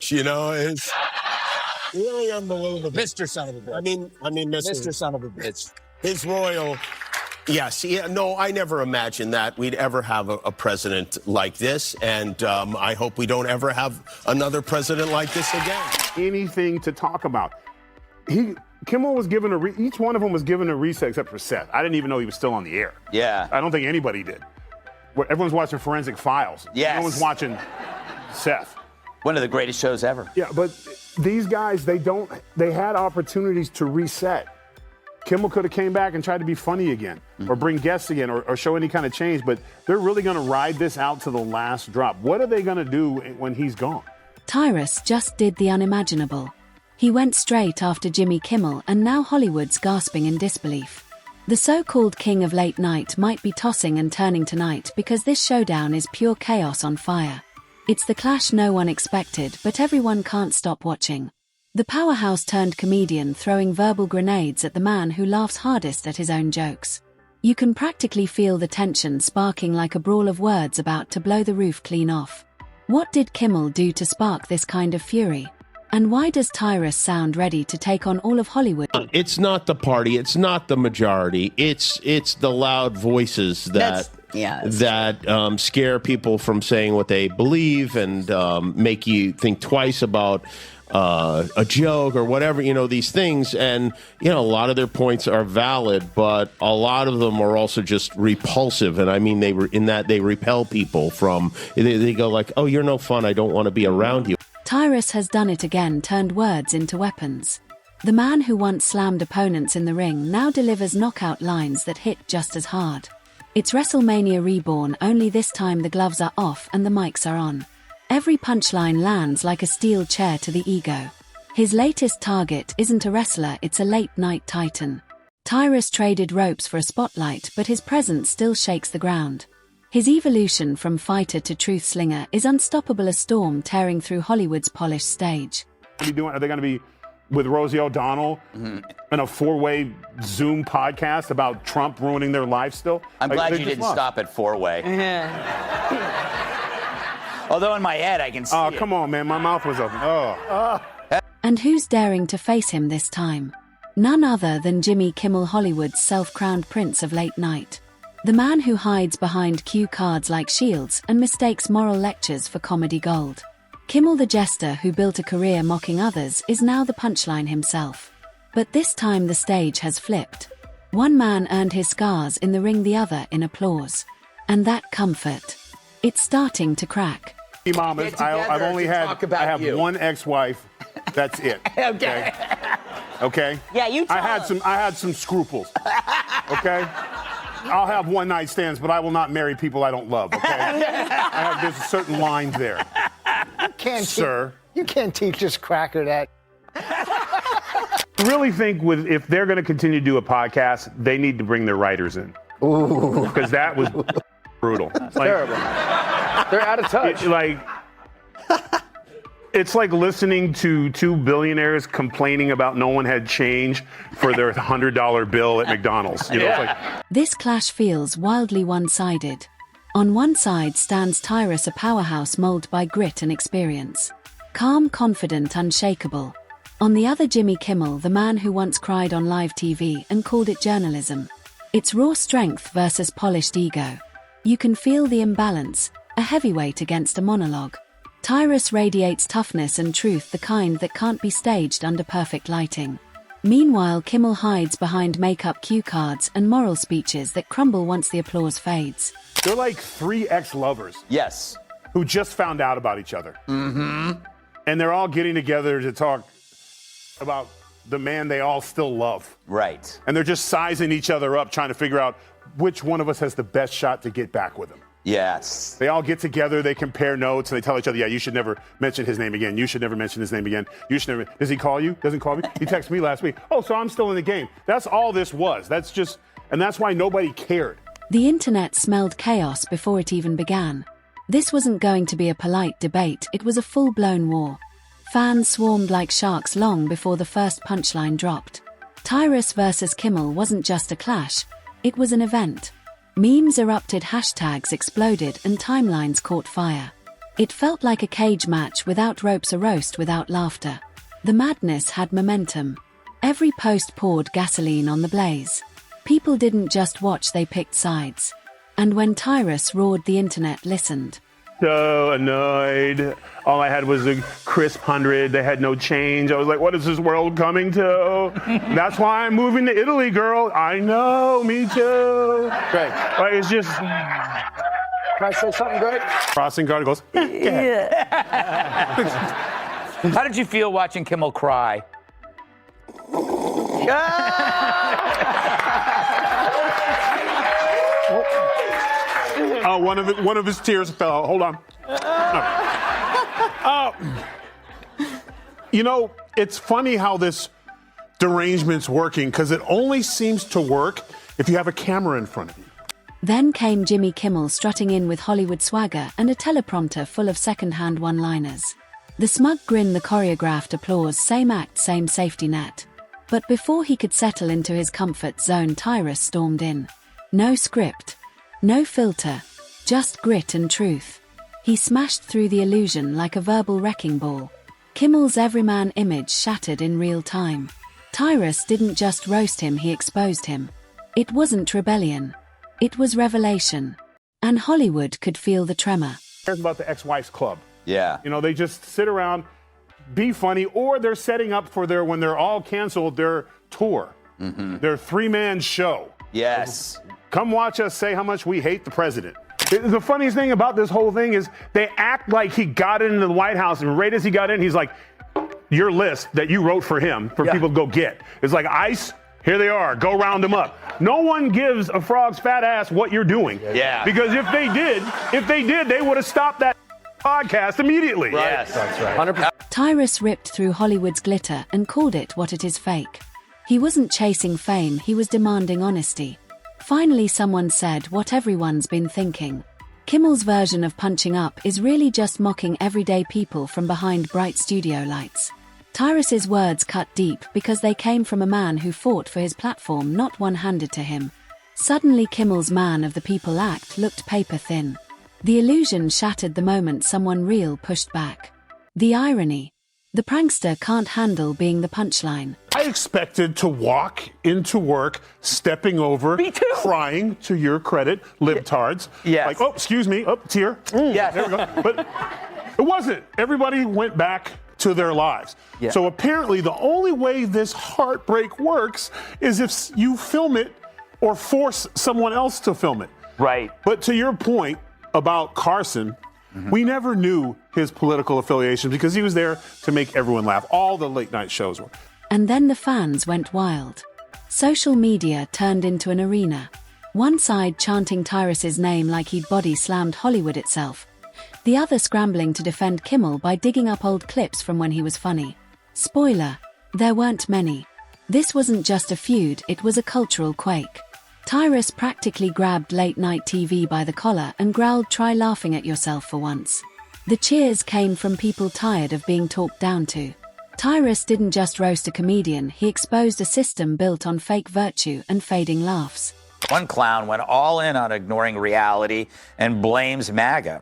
You know, it's really unbelievable. Mr. Son of a Bitch. I mean, Mr. Son of a Bitch. His royal. Yes, yeah, no, I never imagined that we'd ever have a president like this, and I hope we don't ever have another president like this again. Anything to talk about. Kimmel was given each one of them was given a reset except for Seth. I didn't even know he was still on the air. Yeah. I don't think anybody did. Everyone's watching Forensic Files. Yes. No one's watching Seth. One of the greatest shows ever. Yeah, but these guys, they had opportunities to reset. Kimmel could have came back and tried to be funny again, or bring guests again, or show any kind of change, but they're really going to ride this out to the last drop. What are they going to do when he's gone? Tyrus just did the unimaginable. He went straight after Jimmy Kimmel, and now Hollywood's gasping in disbelief. The so-called king of late night might be tossing and turning tonight because this showdown is pure chaos on fire. It's the clash no one expected, but everyone can't stop watching. The powerhouse-turned-comedian throwing verbal grenades at the man who laughs hardest at his own jokes. You can practically feel the tension sparking like a brawl of words about to blow the roof clean off. What did Kimmel do to spark this kind of fury? And why does Tyrus sound ready to take on all of Hollywood? It's not the party. It's not the majority. It's the loud voices that scare people from saying what they believe and make you think twice about a joke or whatever, these things. And, a lot of their points are valid, but a lot of them are also just repulsive. And I mean, they repel people from, they go like, oh, you're no fun. I don't want to be around you. Tyrus has done it again, turned words into weapons. The man who once slammed opponents in the ring now delivers knockout lines that hit just as hard. It's WrestleMania reborn, only this time the gloves are off and the mics are on. Every punchline lands like a steel chair to the ego. His latest target isn't a wrestler, it's a late-night titan. Tyrus traded ropes for a spotlight, but his presence still shakes the ground. His evolution from fighter to truth slinger is unstoppable, a storm tearing through Hollywood's polished stage. Are they going to be with Rosie O'Donnell in a 4-way Zoom podcast about Trump ruining their life still? I'm glad you didn't stop at 4-way. Although in my head I can see it. Oh, come on, man. My mouth was open. And who's daring to face him this time? None other than Jimmy Kimmel, Hollywood's self-crowned prince of late night. The man who hides behind cue cards like shields and mistakes moral lectures for comedy gold. Kimmel, the jester who built a career mocking others, is now the punchline himself. But this time the stage has flipped. One man earned his scars in the ring, the other in applause. And that comfort. It's starting to crack. Mamas, I have one ex-wife. That's it. Okay? Yeah, you tell I had some scruples. Okay? I'll have one-night stands, but I will not marry people I don't love, okay? There's certain lines there. You can't teach this cracker that. I really think if they're going to continue to do a podcast, they need to bring their writers in. Ooh. Because that was brutal. Terrible. They're out of touch. It's like listening to two billionaires complaining about no one had change for their $100 bill at McDonald's. This clash feels wildly one-sided. On one side stands Tyrus, a powerhouse molded by grit and experience. Calm, confident, unshakable. On the other, Jimmy Kimmel, the man who once cried on live TV and called it journalism. It's raw strength versus polished ego. You can feel the imbalance, a heavyweight against a monologue. Tyrus radiates toughness and truth, the kind that can't be staged under perfect lighting. Meanwhile, Kimmel hides behind makeup cue cards and moral speeches that crumble once the applause fades. They're like three ex-lovers. Yes. Who just found out about each other. Mm-hmm. And they're all getting together to talk about the man they all still love. Right. And they're just sizing each other up, trying to figure out which one of us has the best shot to get back with him. Yes. They all get together, they compare notes, and they tell each other, yeah, you should never mention his name again. You should never mention his name again. You should never. Does he call you? Doesn't call me? He texted me last week. Oh, so I'm still in the game. That's all this was. And that's why nobody cared. The internet smelled chaos before it even began. This wasn't going to be a polite debate, it was a full-blown war. Fans swarmed like sharks long before the first punchline dropped. Tyrus versus Kimmel wasn't just a clash, it was an event. Memes erupted, hashtags exploded, and timelines caught fire. It felt like a cage match without ropes, a roast without laughter. The madness had momentum. Every post poured gasoline on the blaze. People didn't just watch, they picked sides. And when Tyrus roared, the internet listened. So annoyed. All I had was a crisp 100. They had no change. I was like, what is this world coming to? That's why I'm moving to Italy, girl. I know, me too. Great. Like, it's just... Can I say something great? Crossing guard goes, yeah. How did you feel watching Kimmel cry? Oh, one of his tears fell out. Hold on. You know, it's funny how this derangement's working, because it only seems to work if you have a camera in front of you. Then came Jimmy Kimmel strutting in with Hollywood swagger and a teleprompter full of second-hand one-liners. The smug grin, the choreographed applause, same act, same safety net. But before he could settle into his comfort zone, Tyrus stormed in. No script. No filter. Just grit and truth. He smashed through the illusion like a verbal wrecking ball. Kimmel's everyman image shattered in real time. Tyrus didn't just roast him, he exposed him. It wasn't rebellion. It was revelation. And Hollywood could feel the tremor. Here's about the ex-wife's club. Yeah. You know, they just sit around, be funny, or they're setting up for when they're all canceled, their tour, their three-man show. Yes. Come watch us say how much we hate the president. The funniest thing about this whole thing is they act like he got into the White House, and right as he got in, he's like, your list that you wrote for him for people to go get. It's like ICE, here they are, go round them up. No one gives a frog's fat ass what you're doing. Yeah. Because if they did, they would have stopped that podcast immediately. Right. Yes. That's right. 100%. Tyrus ripped through Hollywood's glitter and called it what it is: fake. He wasn't chasing fame, he was demanding honesty. Finally, someone said what everyone's been thinking. Kimmel's version of punching up is really just mocking everyday people from behind bright studio lights. Tyrus's words cut deep because they came from a man who fought for his platform, not one handed to him. Suddenly, Kimmel's man of the people act looked paper thin. The illusion shattered the moment someone real pushed back. The irony. The prankster can't handle being the punchline. I expected to walk into work, stepping over, crying, to your credit, libtards. Yes. Like, oh, excuse me, up, tear. Yes. There we go. But it wasn't. Everybody went back to their lives. Yeah. So apparently the only way this heartbreak works is if you film it or force someone else to film it. Right. But to your point about Carson, we never knew his political affiliation because he was there to make everyone laugh. All the late night shows were. And then the fans went wild. Social media turned into an arena. One side chanting Tyrus's name like he'd body slammed Hollywood itself. The other scrambling to defend Kimmel by digging up old clips from when he was funny. Spoiler, there weren't many. This wasn't just a feud, it was a cultural quake. Tyrus practically grabbed late-night TV by the collar and growled, "Try laughing at yourself for once." The cheers came from people tired of being talked down to. Tyrus didn't just roast a comedian, he exposed a system built on fake virtue and fading laughs. One clown went all in on ignoring reality and blames MAGA.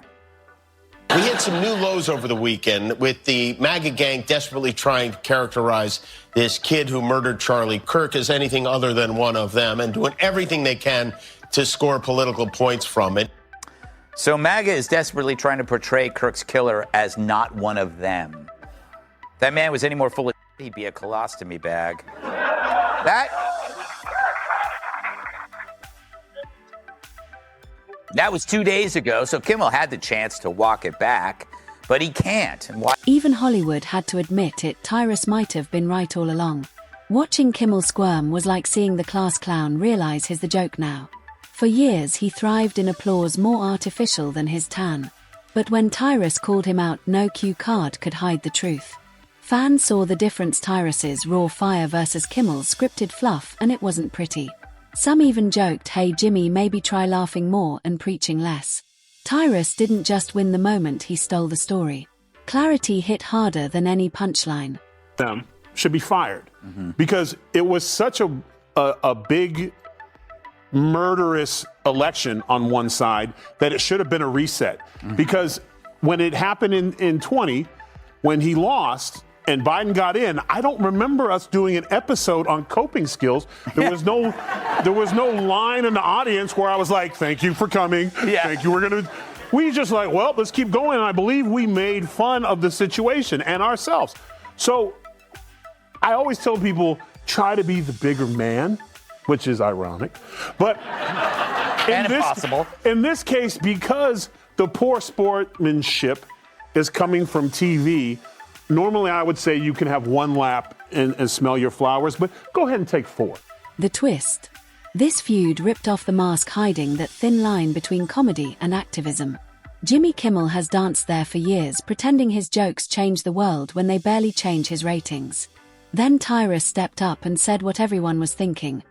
We had some new lows over the weekend with the MAGA gang desperately trying to characterize this kid who murdered Charlie Kirk as anything other than one of them and doing everything they can to score political points from it. So MAGA is desperately trying to portray Kirk's killer as not one of them. If that man was any more full of shit, he'd be a colostomy bag. That was 2 days ago, so Kimmel had the chance to walk it back, but he can't. And why? Even Hollywood had to admit it. Tyrus might have been right all along. Watching Kimmel squirm was like seeing the class clown realize he's the joke now. For years he thrived in applause more artificial than his tan. But when Tyrus called him out, no cue card could hide the truth. Fans saw the difference: Tyrus's raw fire versus Kimmel's scripted fluff, and it wasn't pretty. Some even joked, "Hey Jimmy, maybe try laughing more and preaching less." Tyrus didn't just win the moment, he stole the story. Clarity hit harder than any punchline. Them should be fired because it was such a big murderous election on one side that it should have been a reset because when it happened in 20, when he lost and Biden got in, I don't remember us doing an episode on coping skills. There was no line in the audience where I was like, thank you for coming. Yeah. Thank you. We just like, well, let's keep going. And I believe we made fun of the situation and ourselves. So I always tell people, try to be the bigger man, which is ironic. But impossible. In this case, because the poor sportsmanship is coming from TV, normally I would say you can have one lap and smell your flowers, but go ahead and take 4. The twist. This feud ripped off the mask, hiding that thin line between comedy and activism. Jimmy Kimmel has danced there for years, pretending his jokes change the world when they barely change his ratings. Then Tyrus stepped up and said what everyone was thinking.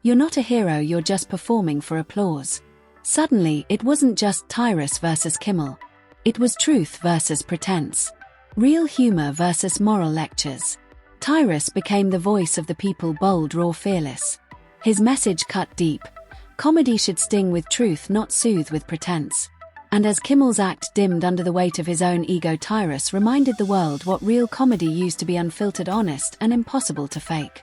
You're not a hero, you're just performing for applause. Suddenly, it wasn't just Tyrus versus Kimmel. It was truth versus pretense. Real humor versus moral lectures. Tyrus became the voice of the people, bold, raw, fearless. His message cut deep. Comedy should sting with truth, not soothe with pretense. And as Kimmel's act dimmed under the weight of his own ego, Tyrus reminded the world what real comedy used to be: unfiltered, honest, and impossible to fake.